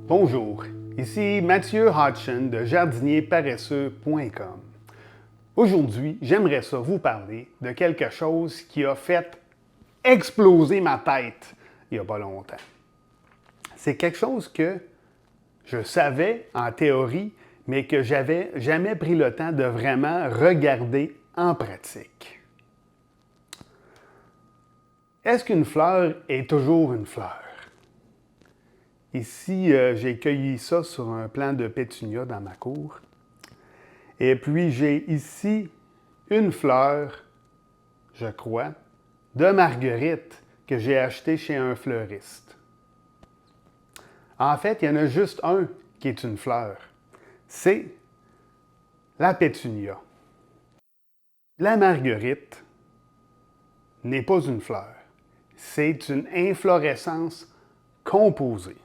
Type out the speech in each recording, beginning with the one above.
Bonjour, ici Mathieu Hodgson de jardinierparesseux.com. Aujourd'hui, j'aimerais ça vous parler de quelque chose qui a fait exploser ma tête il n'y a pas longtemps. C'est quelque chose que je savais en théorie, mais que j'avais jamais pris le temps de vraiment regarder en pratique. Est-ce qu'une fleur est toujours une fleur? Ici, j'ai cueilli ça sur un plant de pétunia dans ma cour. Et puis, j'ai ici une fleur, je crois, de marguerite que j'ai acheté chez un fleuriste. En fait, il y en a juste un qui est une fleur. C'est la pétunia. La marguerite n'est pas une fleur. C'est une inflorescence composée.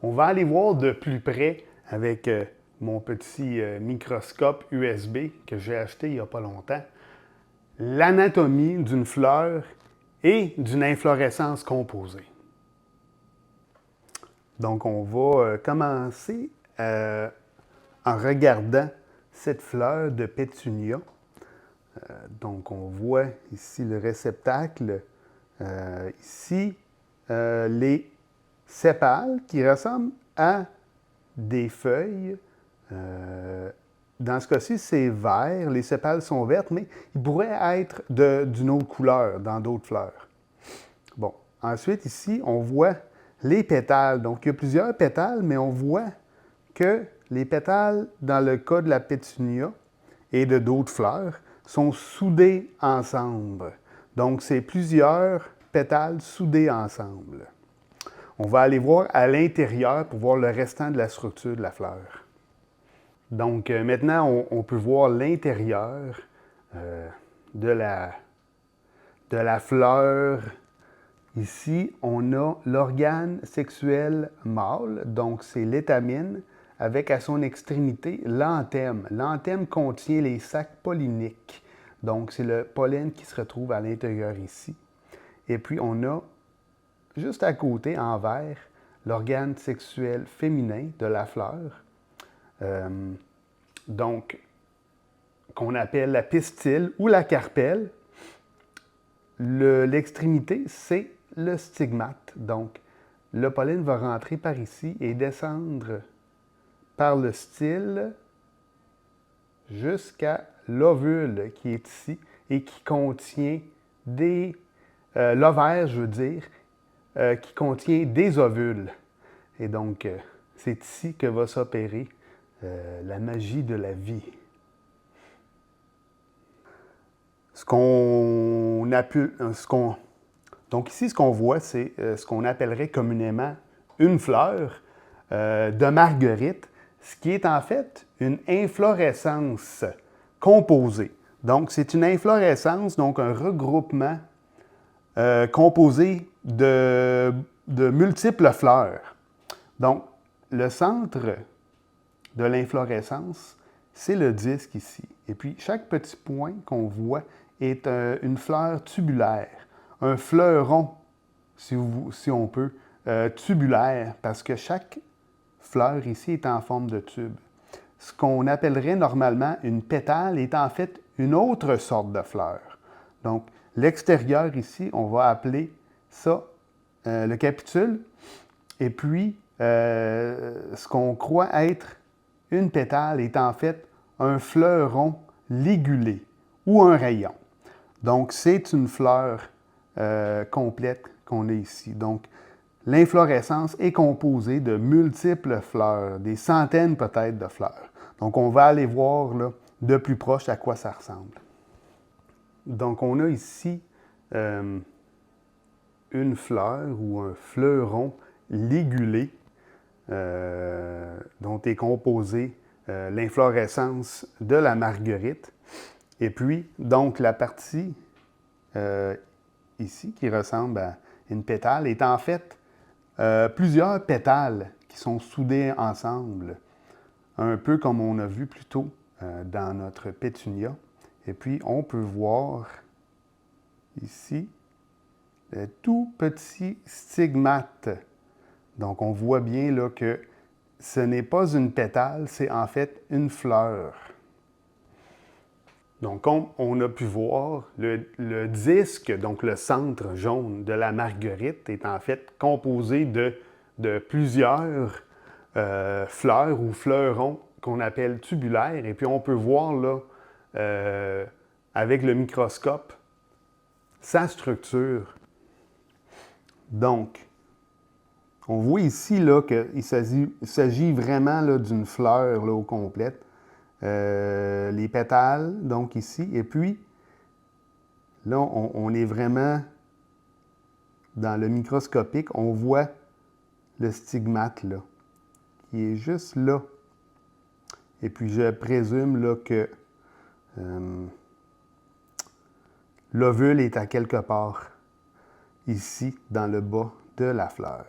On va aller voir de plus près avec mon petit microscope USB que j'ai acheté il n'y a pas longtemps, l'anatomie d'une fleur et d'une inflorescence composée. Donc, on va commencer en regardant cette fleur de pétunia. Donc, on voit ici le réceptacle, ici les sépales qui ressemblent à des feuilles. Dans ce cas-ci, c'est vert, les sépales sont vertes, mais ils pourraient être d'une autre couleur dans d'autres fleurs. Bon, ensuite, ici, on voit les pétales. Donc, il y a plusieurs pétales, mais on voit que les pétales, dans le cas de la pétunia et de d'autres fleurs, sont soudés ensemble. Donc, c'est plusieurs pétales soudés ensemble. On va aller voir à l'intérieur pour voir le restant de la structure de la fleur. Donc, maintenant, on peut voir l'intérieur de la fleur. Ici, on a l'organe sexuel mâle, donc c'est l'étamine, avec à son extrémité l'anthème. L'anthème contient les sacs polliniques, donc c'est le pollen qui se retrouve à l'intérieur ici. Et puis, on a juste à côté, en vert, l'organe sexuel féminin de la fleur, donc qu'on appelle la pistille ou la carpelle. L'extrémité, c'est le stigmate. Donc, le pollen va rentrer par ici et descendre par le style jusqu'à l'ovule qui est ici et qui contient l'ovaire, je veux dire, qui contient des ovules. Et donc, c'est ici que va s'opérer la magie de la vie. Donc ici, ce qu'on voit, c'est ce qu'on appellerait communément une fleur de marguerite, ce qui est en fait une inflorescence composée. Donc, c'est une inflorescence, donc un regroupement composé de multiples fleurs. Donc, le centre de l'inflorescence, c'est le disque ici. Et puis, chaque petit point qu'on voit est une fleur tubulaire, un fleuron, si on peut, tubulaire, parce que chaque fleur ici est en forme de tube. Ce qu'on appellerait normalement une pétale est en fait une autre sorte de fleur. Donc, l'extérieur ici, on va appeler ça le capitule. Et puis, ce qu'on croit être une pétale est en fait un fleuron ligulé ou un rayon. Donc, c'est une fleur complète qu'on a ici. Donc, l'inflorescence est composée de multiples fleurs, des centaines peut-être de fleurs. Donc, on va aller voir là, de plus proche à quoi ça ressemble. Donc, on a ici une fleur ou un fleuron ligulé dont est composée l'inflorescence de la marguerite. Et puis, donc, la partie ici qui ressemble à une pétale est en fait plusieurs pétales qui sont soudés ensemble, un peu comme on a vu plus tôt dans notre pétunia. Et puis, on peut voir ici le tout petit stigmate Donc, on voit bien là, que ce n'est pas une pétale, c'est en fait une fleur. Donc, comme on a pu voir, le disque, donc le centre jaune de la marguerite, est en fait composé de plusieurs fleurs ou fleurons qu'on appelle tubulaires. Et puis, on peut voir là, avec le microscope, sa structure. Donc, on voit ici là, qu'il s'agit vraiment là, d'une fleur là, au complet. Les pétales, donc ici. Et puis, là, on est vraiment dans le microscopique. On voit le stigmate, là, qui est juste là. Et puis, je présume là, que l'ovule est à quelque part ici, dans le bas de la fleur.